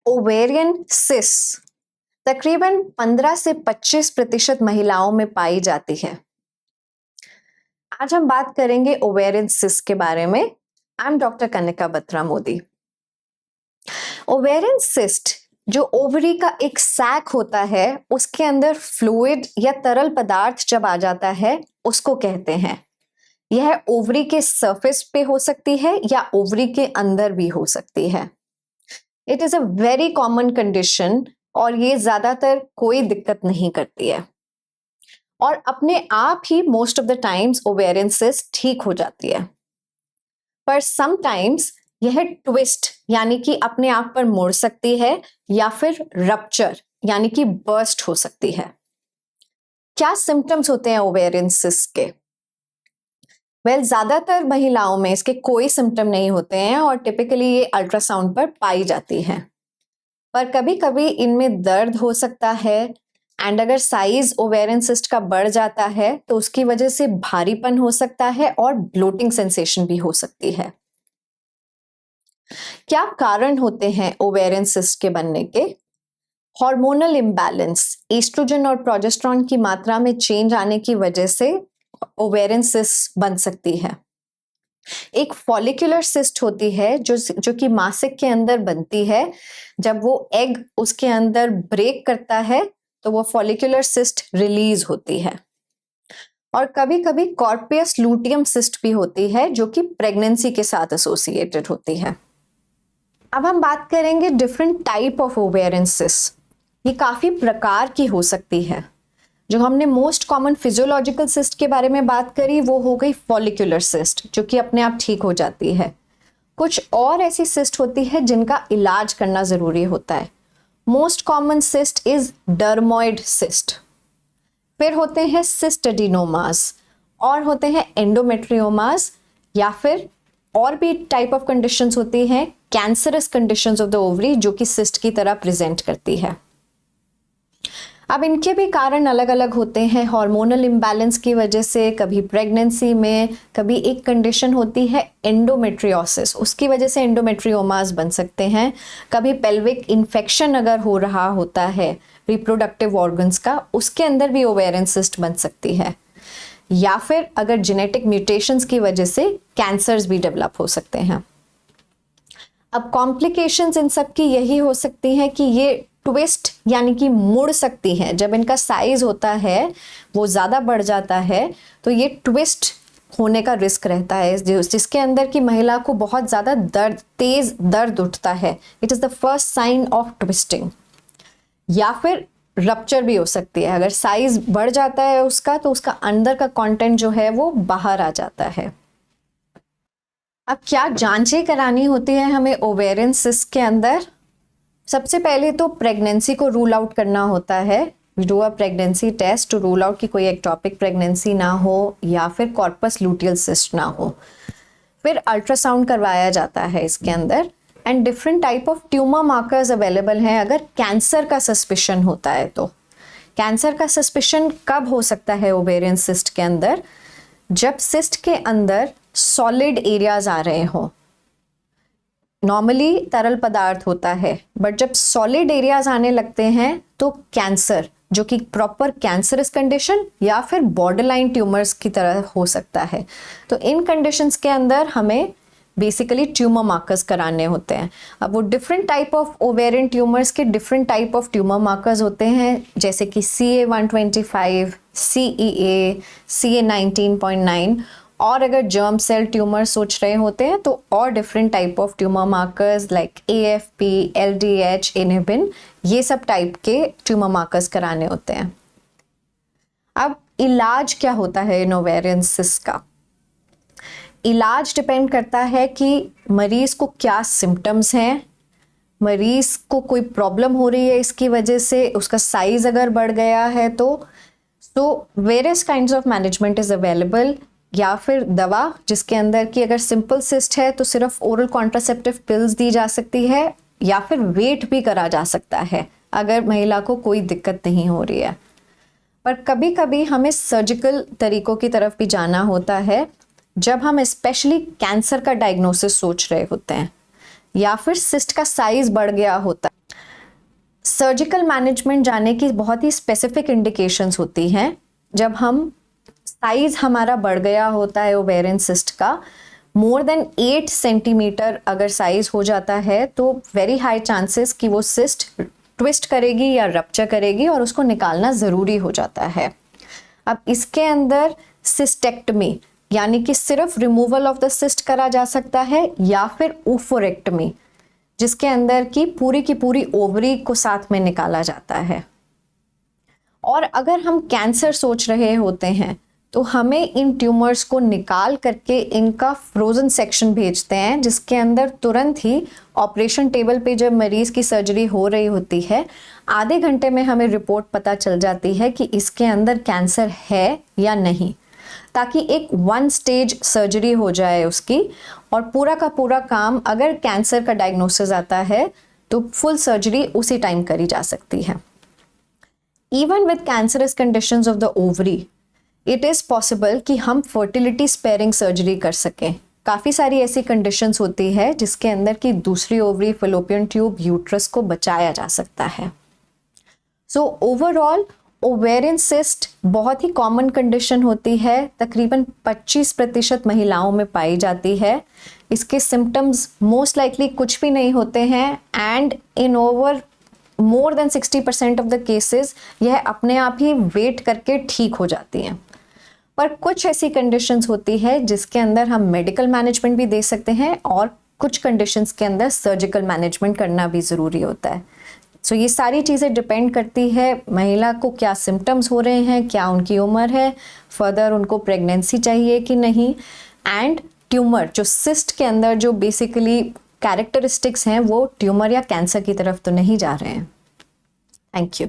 Ovarian cyst तकरीबन 15 से 25% महिलाओं में पाई जाती है। आज हम बात करेंगे ओवेरियन सिस्ट के बारे में। I am doctor Kanika Batra Modi. Ovarian cyst जो ओवरी का एक सैक होता है, उसके अंदर फ्लूइड या तरल पदार्थ जब आ जाता है उसको कहते हैं। यह ओवरी के सरफेस पे हो सकती है या ओवरी के अंदर भी हो सकती है। It is a very common condition और ये ज्यादातर कोई दिक्कत नहीं करती है और अपने आप ही most of the times ovarian cyst ठीक हो जाती है। पर समटाइम्स यह ट्विस्ट यानी कि अपने आप पर मुड़ सकती है या फिर रप्चर यानी कि बर्स्ट हो सकती है। क्या सिम्टम्स होते हैं ओवेरियन सिस्ट के? ज्यादातर महिलाओं में इसके कोई सिम्टम नहीं होते हैं और टिपिकली ये अल्ट्रासाउंड पर पाई जाती हैं। पर कभी कभी इनमें दर्द हो सकता है एंड अगर साइज ओवेरियन सिस्ट का बढ़ जाता है तो उसकी वजह से भारीपन हो सकता है और ब्लोटिंग सेंसेशन भी हो सकती है। क्या कारण होते हैं ओवेरियन सिस्ट के बनने के? हार्मोनल इम्बैलेंस, एस्ट्रोजन और प्रोजेस्टेरॉन की मात्रा में चेंज आने की वजह से ओवेरियन सिस्ट बन सकती है। एक फॉलिकुलर सिस्ट होती है जो कि मासिक के अंदर बनती है। जब वो एग उसके अंदर ब्रेक करता है तो वो फॉलिकुलर सिस्ट रिलीज होती है। और कभी कभी कॉर्पियस लूटियम सिस्ट भी होती है जो कि प्रेगनेंसी के साथ एसोसिएटेड होती है। अब हम बात करेंगे different type of ovarian cyst. ये काफी प्रकार की हो सकती है। जो हमने मोस्ट कॉमन फिजियोलॉजिकल सिस्ट के बारे में बात करी वो हो गई फॉलिकुलर सिस्ट जो कि अपने आप ठीक हो जाती है। कुछ और ऐसी सिस्ट होती है जिनका इलाज करना जरूरी होता है। Most common cyst is dermoid cyst. फिर होते हैं सिस्ट एडिनोमास और होते हैं एंडोमेट्रियोमास या फिर और भी टाइप ऑफ कंडीशंस होती हैं cancerous conditions of the ovary जो कि सिस्ट की तरह प्रेजेंट करती है। अब इनके भी कारण अलग अलग होते हैं। हार्मोनल इम्बैलेंस की वजह से, कभी प्रेगनेंसी में, कभी एक कंडीशन होती है एंडोमेट्रियोसिस, उसकी वजह से एंडोमेट्रियोमास बन सकते हैं। कभी पेल्विक इन्फेक्शन अगर हो रहा होता है रिप्रोडक्टिव ऑर्गन्स का, उसके अंदर भी ओवेरियन सिस्ट बन सकती है। या फिर अगर जेनेटिक म्यूटेशंस की वजह से कैंसर्स भी डेवलप हो सकते हैं। अब कॉम्प्लिकेशंस इन सब की यही हो सकती हैं कि ये ट्विस्ट यानी कि मुड़ सकती हैं। जब इनका साइज होता है वो ज़्यादा बढ़ जाता है तो ये ट्विस्ट होने का रिस्क रहता है जिसके अंदर की महिला को बहुत ज़्यादा तेज दर्द उठता है। It is the first sign of twisting. या फिर रप्चर भी हो सकती है। अगर साइज बढ़ जाता है उसका तो उसका अंदर का कंटेंट जो है वो बाहर आ जाता है। अब क्या जांचें करानी होती है हमें ओवेरियन सिस्ट के अंदर? सबसे पहले तो प्रेगनेंसी को रूल आउट करना होता है। Do a pregnancy test to rule out कि कोई एक्टोपिक प्रेगनेंसी ना हो या फिर कॉर्पस लूटियल सिस्ट ना हो। फिर अल्ट्रासाउंड करवाया जाता है इसके अंदर and different type of tumour markers available हैं अगर कैंसर का सस्पिशन होता है तो। कैंसर का सस्पिशन कब हो सकता है ओवेरियन सिस्ट के अंदर? जब सिस्ट के अंदर सॉलिड एरियाज आ रहे हों। नॉर्मली तरल पदार्थ होता है बट जब सॉलिड एरियाज आने लगते हैं तो कैंसर जो कि प्रॉपर कैंसरस कंडीशन या फिर बॉर्डरलाइन ट्यूमर्स की तरह हो सकता है। तो इन कंडीशंस के अंदर हमें बेसिकली ट्यूमर मार्कर्स कराने होते हैं। अब वो different type of ovarian tumours के different type of tumour markers होते हैं जैसे कि CA-125, CEA, CA-19.9 और अगर जर्म सेल ट्यूमर सोच रहे होते हैं तो और different type of tumour markers like AFP, LDH, inhibin, ये सब टाइप के ट्यूमर मार्कर्स कराने होते हैं। अब इलाज क्या होता है इन ओवेरियन सिस्ट का? इलाज डिपेंड करता है कि मरीज को क्या सिम्टम्स हैं, मरीज को कोई प्रॉब्लम हो रही है इसकी वजह से, उसका साइज अगर बढ़ गया है तो various kinds of management is available. या फिर दवा जिसके अंदर की अगर सिंपल सिस्ट है तो सिर्फ ओरल कॉन्ट्रासेप्टिव पिल्स दी जा सकती है या फिर वेट भी करा जा सकता है अगर महिला को कोई दिक्कत नहीं हो रही है। पर कभी कभी हमें सर्जिकल तरीकों की तरफ भी जाना होता है जब हम स्पेशली कैंसर का डायग्नोसिस सोच रहे होते हैं या फिर सिस्ट का साइज बढ़ गया होता है। सर्जिकल मैनेजमेंट जाने की बहुत ही स्पेसिफिक इंडिकेशंस होती हैं। जब हम साइज हमारा बढ़ गया होता है ओवेरियन सिस्ट का, मोर देन 8 सेंटीमीटर अगर साइज हो जाता है तो वेरी हाई चांसेस कि वो सिस्ट ट्विस्ट करेगी या रप्चर करेगी और उसको निकालना ज़रूरी हो जाता है। अब इसके अंदर सिस्टेक्टमी यानी कि सिर्फ रिमूवल ऑफ द सिस्ट करा जा सकता है, या फिर ओफोरेक्टमी जिसके अंदर की पूरी ओवरी को साथ में निकाला जाता है। और अगर हम कैंसर सोच रहे होते हैं तो हमें इन ट्यूमर्स को निकाल करके इनका फ्रोजन सेक्शन भेजते हैं, जिसके अंदर तुरंत ही ऑपरेशन टेबल पे जब मरीज की सर्जरी हो रही होती है, आधे घंटे में हमें रिपोर्ट पता चल जाती है कि इसके अंदर कैंसर है या नहीं, ताकि एक 1 स्टेज सर्जरी हो जाए उसकी, और पूरा का पूरा काम अगर कैंसर का डायग्नोसिस आता है तो फुल सर्जरी उसी टाइम करी जा सकती है। Even with cancerous conditions of the ovary, it is possible कि हम फर्टिलिटी स्पेयरिंग सर्जरी कर सकें। काफ़ी सारी ऐसी कंडीशंस होती है जिसके अंदर की दूसरी ओवरी, फैलोपियन ट्यूब, यूट्रस को बचाया जा सकता है। सो ओवरऑल ओवेरियन सिस्ट बहुत ही कॉमन कंडीशन होती है, तकरीबन 25% महिलाओं में पाई जाती है। इसके सिम्टम्स मोस्ट लाइकली कुछ भी नहीं होते हैं, and in over more than 60% of the cases यह अपने आप ही वेट करके ठीक हो जाती हैं। पर कुछ ऐसी कंडीशंस होती है जिसके अंदर हम मेडिकल मैनेजमेंट भी दे सकते हैं, और कुछ कंडीशंस के अंदर सर्जिकल मैनेजमेंट करना भी ज़रूरी होता है। सो ये सारी चीज़ें डिपेंड करती है महिला को क्या सिम्टम्स हो रहे हैं, क्या उनकी उम्र है, फर्दर उनको प्रेगनेंसी चाहिए कि नहीं, एंड ट्यूमर जो सिस्ट के अंदर जो बेसिकली कैरेक्टरिस्टिक्स हैं वो ट्यूमर या कैंसर की तरफ तो नहीं जा रहे हैं। Thank you.